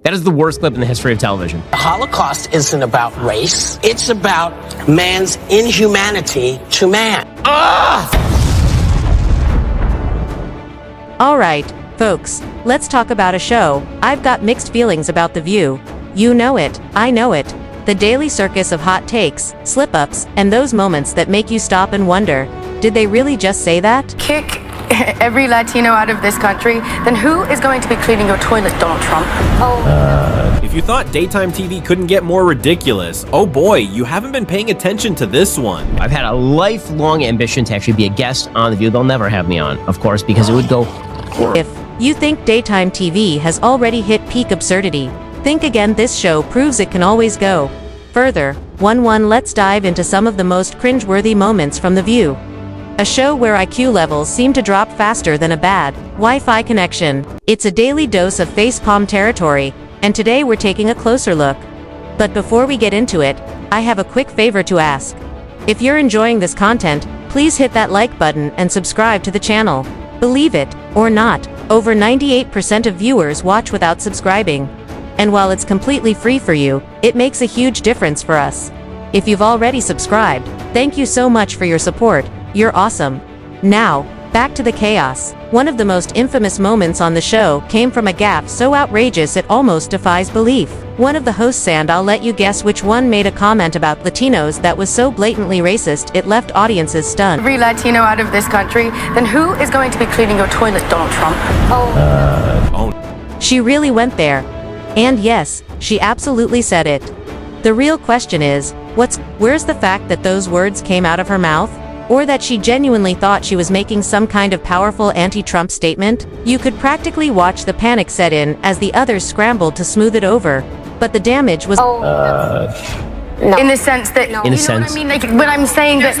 That is the worst clip in the history of television. The Holocaust isn't about race. It's about man's inhumanity to man. All right, folks, let's talk about a show. I've got mixed feelings about The View. You know it, I know it. The daily circus of hot takes, slip-ups, and those moments that make you stop and wonder, did they really just say that? Kick every Latino out of this country, then who is going to be cleaning your toilet, Donald Trump? If you thought daytime TV couldn't get more ridiculous, oh boy, you haven't been paying attention to this one. I've had a lifelong ambition to actually be a guest on The View. They'll never have me on, of course, because it would go horrible. If you think daytime TV has already hit peak absurdity, think again. This show proves it can always go further. Let's dive into some of the most cringeworthy moments from The View. A show where IQ levels seem to drop faster than a bad Wi-Fi connection. It's a daily dose of facepalm territory, and today we're taking a closer look. But before we get into it, I have a quick favor to ask. If you're enjoying this content, please hit that like button and subscribe to the channel. Believe it or not, over 98% of viewers watch without subscribing. And while it's completely free for you, it makes a huge difference for us. If you've already subscribed, thank you so much for your support. You're awesome. Now, back to the chaos. One of the most infamous moments on the show came from a gaffe so outrageous it almost defies belief. One of the hosts, and I'll let you guess which one, made a comment about Latinos that was so blatantly racist it left audiences stunned. Every Latino out of this country, then who is going to be cleaning your toilet, Donald Trump? She really went there. And yes, she absolutely said it. The real question is, where's the fact that those words came out of her mouth? Or that she genuinely thought she was making some kind of powerful anti-Trump statement? You could practically watch the panic set in as the others scrambled to smooth it over. But the damage was... No. In the sense that... In a sense. What I mean? Like, when I'm saying there's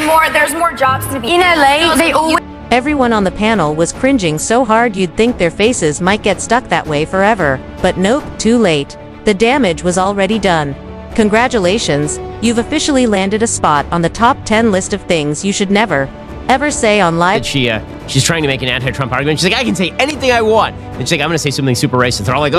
more jobs to be in LA, they always... Everyone on the panel was cringing so hard you'd think their faces might get stuck that way forever. But nope, too late. The damage was already done. Congratulations, you've officially landed a spot on the top 10 list of things you should never, ever say on live. She's trying to make an anti-Trump argument. She's like, I can say anything I want. And she's like, I'm going to say something super racist. They're all like,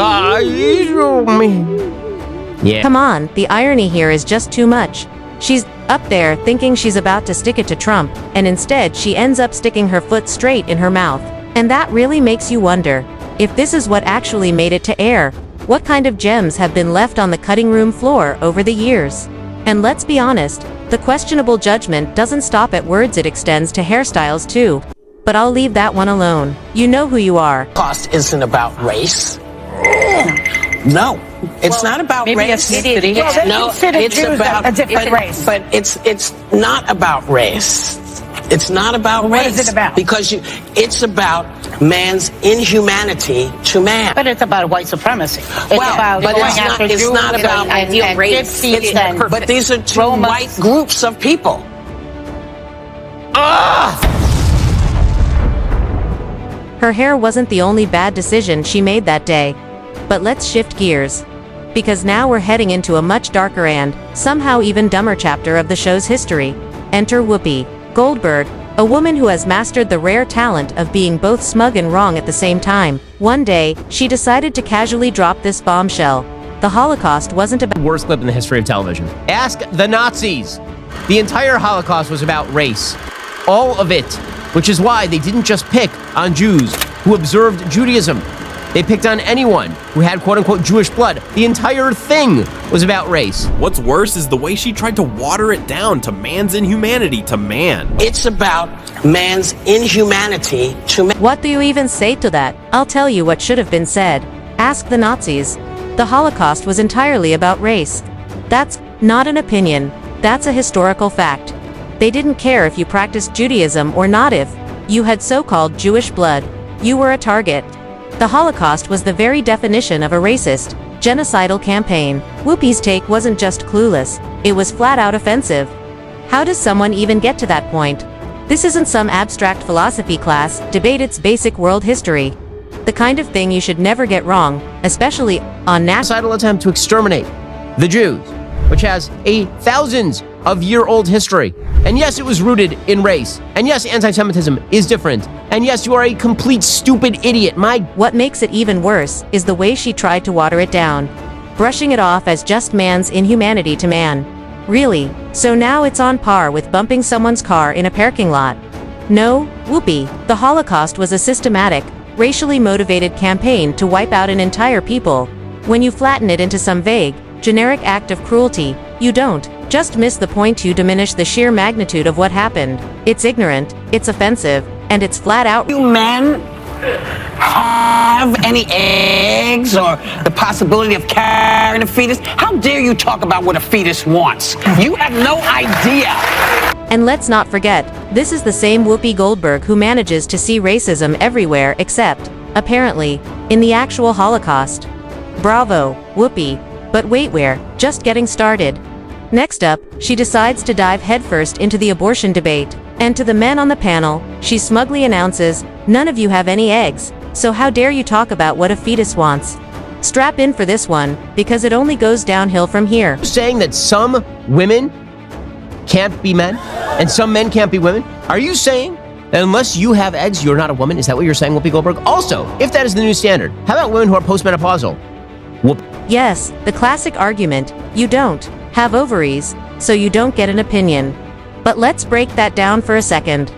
yeah. Come on, the irony here is just too much. She's up there thinking she's about to stick it to Trump, and instead she ends up sticking her foot straight in her mouth. And that really makes you wonder, if this is what actually made it to air, what kind of gems have been left on the cutting room floor over the years? And let's be honest, the questionable judgment doesn't stop at words, it extends to hairstyles too. But I'll leave that one alone. You know who you are. Holocaust isn't about race. No, it's not about race. No, it's about a different race. But it's not about race. It's not about race. What is it about? Because it's about man's inhumanity to man. But it's about white supremacy. It's not about ideal race. But these are two white groups of people. Her hair wasn't the only bad decision she made that day. But let's shift gears. Because now we're heading into a much darker and, somehow even dumber chapter of the show's history. Enter Whoopi Goldberg, a woman who has mastered the rare talent of being both smug and wrong at the same time. One day, she decided to casually drop this bombshell. The Holocaust wasn't about... Worst clip in the history of television. Ask the Nazis. The entire Holocaust was about race. All of it. Which is why they didn't just pick on Jews who observed Judaism. They picked on anyone who had quote-unquote Jewish blood. The entire thing was about race. What's worse is the way she tried to water it down to man's inhumanity to man. It's about man's inhumanity to man. What do you even say to that? I'll tell you what should have been said. Ask the Nazis. The Holocaust was entirely about race. That's not an opinion. That's a historical fact. They didn't care if you practiced Judaism or not. If you had so-called Jewish blood, you were a target. The Holocaust was the very definition of a racist, genocidal campaign. Whoopi's take wasn't just clueless, it was flat-out offensive. How does someone even get to that point? This isn't some abstract philosophy class, debate, it's basic world history. The kind of thing you should never get wrong, especially on national... Genocidal attempt to exterminate the Jews, which has thousands of year-old history. And yes, it was rooted in race. And yes, anti-Semitism is different. And yes, you are a complete stupid idiot. What makes it even worse is the way she tried to water it down, brushing it off as just man's inhumanity to man. Really? So now it's on par with bumping someone's car in a parking lot? No, Whoopi, the Holocaust was a systematic, racially motivated campaign to wipe out an entire people. When you flatten it into some vague, generic act of cruelty, you don't just miss the point, you diminish the sheer magnitude of what happened. It's ignorant, it's offensive, and it's flat out. You men have any eggs or the possibility of carrying a fetus? How dare you talk about what a fetus wants? You have no idea. And let's not forget, this is the same Whoopi Goldberg who manages to see racism everywhere except, apparently, in the actual Holocaust. Bravo, Whoopi. But wait, we're just getting started. Next up, she decides to dive headfirst into the abortion debate. And to the men on the panel, she smugly announces, "None of you have any eggs, so how dare you talk about what a fetus wants?" Strap in for this one, because it only goes downhill from here. Saying that some women can't be men and some men can't be women? Are you saying that unless you have eggs, you're not a woman? Is that what you're saying, Whoopi Goldberg? Also, if that is the new standard, how about women who are postmenopausal? Yes, the classic argument, you don't have ovaries, so you don't get an opinion. But let's break that down for a second.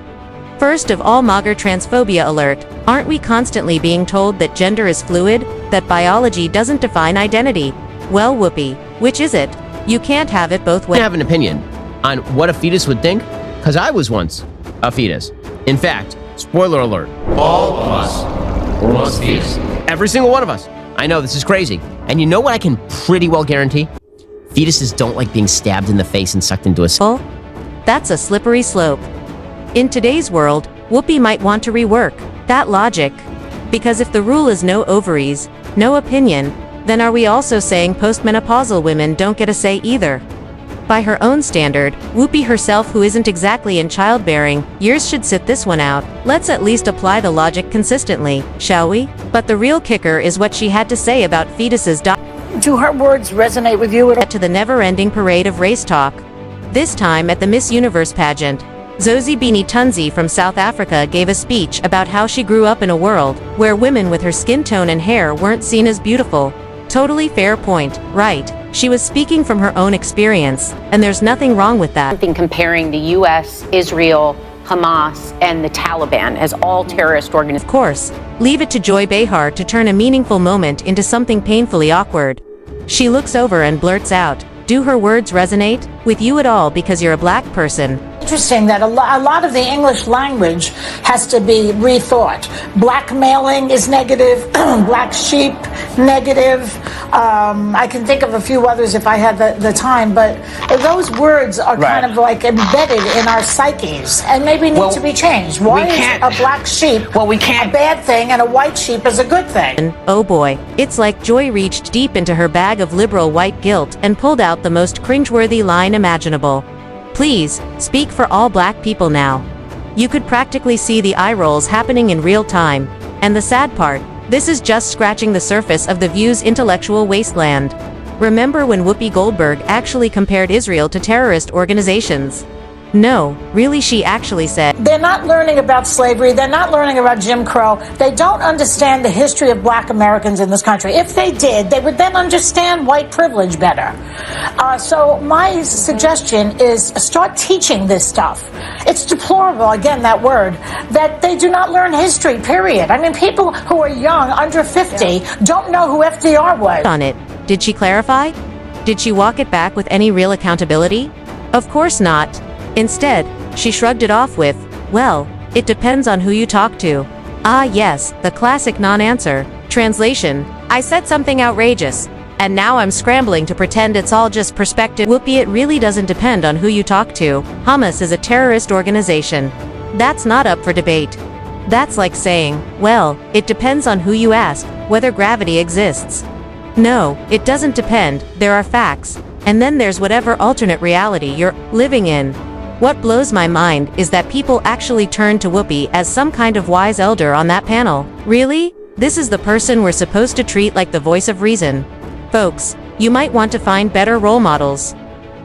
First of all, mager transphobia alert. Aren't we constantly being told that gender is fluid, that biology doesn't define identity? Well, Whoopi, which is it? You can't have it both ways. I have an opinion on what a fetus would think, because I was once a fetus. In fact, spoiler alert, all of us were once fetus. Every single one of us. I know, this is crazy. And you know what I can pretty well guarantee? Fetuses don't like being stabbed in the face and sucked into a... Well, that's a slippery slope. In today's world, Whoopi might want to rework that logic. Because if the rule is no ovaries, no opinion, then are we also saying postmenopausal women don't get a say either? By her own standard, Whoopi herself, who isn't exactly in childbearing years, should sit this one out. Let's at least apply the logic consistently, shall we? But the real kicker is what she had to say about fetuses. Do her words resonate with you at all? To the never-ending parade of race talk. This time at the Miss Universe pageant, Zozibini Tunzi from South Africa gave a speech about how she grew up in a world where women with her skin tone and hair weren't seen as beautiful. Totally fair point, right? She was speaking from her own experience, and there's nothing wrong with that. Something comparing the U.S., Israel, Hamas, and the Taliban as all terrorist organizations. Of course, leave it to Joy Behar to turn a meaningful moment into something painfully awkward. She looks over and blurts out, "Do her words resonate with you at all because you're a black person?" Interesting that a lot of the English language has to be rethought. Blackmailing is negative, black sheep, negative. I can think of a few others if I had the time, but those words are kind of like embedded in our psyches and maybe need to be changed. Why is a black sheep a bad thing and a white sheep is a good thing? Oh boy, it's like Joy reached deep into her bag of liberal white guilt and pulled out the most cringeworthy line imaginable. Please, speak for all black people now. You could practically see the eye rolls happening in real time. And the sad part, this is just scratching the surface of The View's intellectual wasteland. Remember when Whoopi Goldberg actually compared Israel to terrorist organizations? No, really, she actually said, they're not learning about slavery. They're not learning about Jim Crow. They don't understand the history of black Americans in this country. If they did, they would then understand white privilege better. So my suggestion is start teaching this stuff. It's deplorable, again, that word, that they do not learn history, period. I mean, people who are young, under 50, don't know who FDR was. On it. Did she clarify? Did she walk it back with any real accountability? Of course not. Instead, she shrugged it off with, "Well, it depends on who you talk to." Ah yes, the classic non-answer. Translation, I said something outrageous, and now I'm scrambling to pretend it's all just perspective. Whoopi, it really doesn't depend on who you talk to. Hamas is a terrorist organization. That's not up for debate. That's like saying, well, it depends on who you ask, whether gravity exists. No, it doesn't depend, there are facts, and then there's whatever alternate reality you're living in. What blows my mind is that people actually turned to Whoopi as some kind of wise elder on that panel. Really? This is the person we're supposed to treat like the voice of reason. Folks, you might want to find better role models.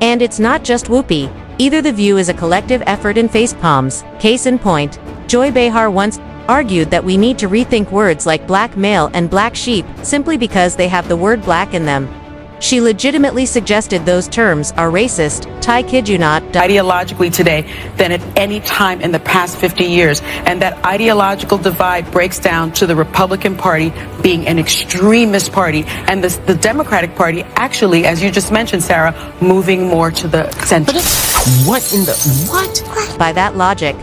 And it's not just Whoopi. Either The View is a collective effort in facepalms. Case in point, Joy Behar once argued that we need to rethink words like black male and black sheep simply because they have the word black in them. She legitimately suggested those terms are racist, I kid you not, ideologically today than at any time in the past 50 years. And that ideological divide breaks down to the Republican Party being an extremist party and the Democratic Party actually, as you just mentioned, Sarah, moving more to the center. What in the... what? By that logic,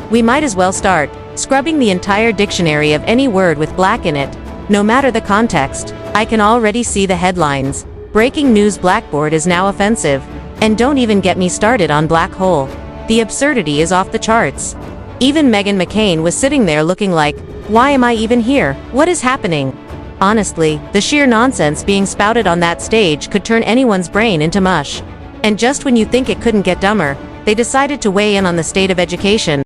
we might as well start scrubbing the entire dictionary of any word with black in it, no matter the context. I can already see the headlines. Breaking news: Blackboard is now offensive. And don't even get me started on black hole. The absurdity is off the charts. Even Meghan McCain was sitting there looking like, why am I even here? What is happening? Honestly, the sheer nonsense being spouted on that stage could turn anyone's brain into mush. And just when you think it couldn't get dumber, they decided to weigh in on the state of education.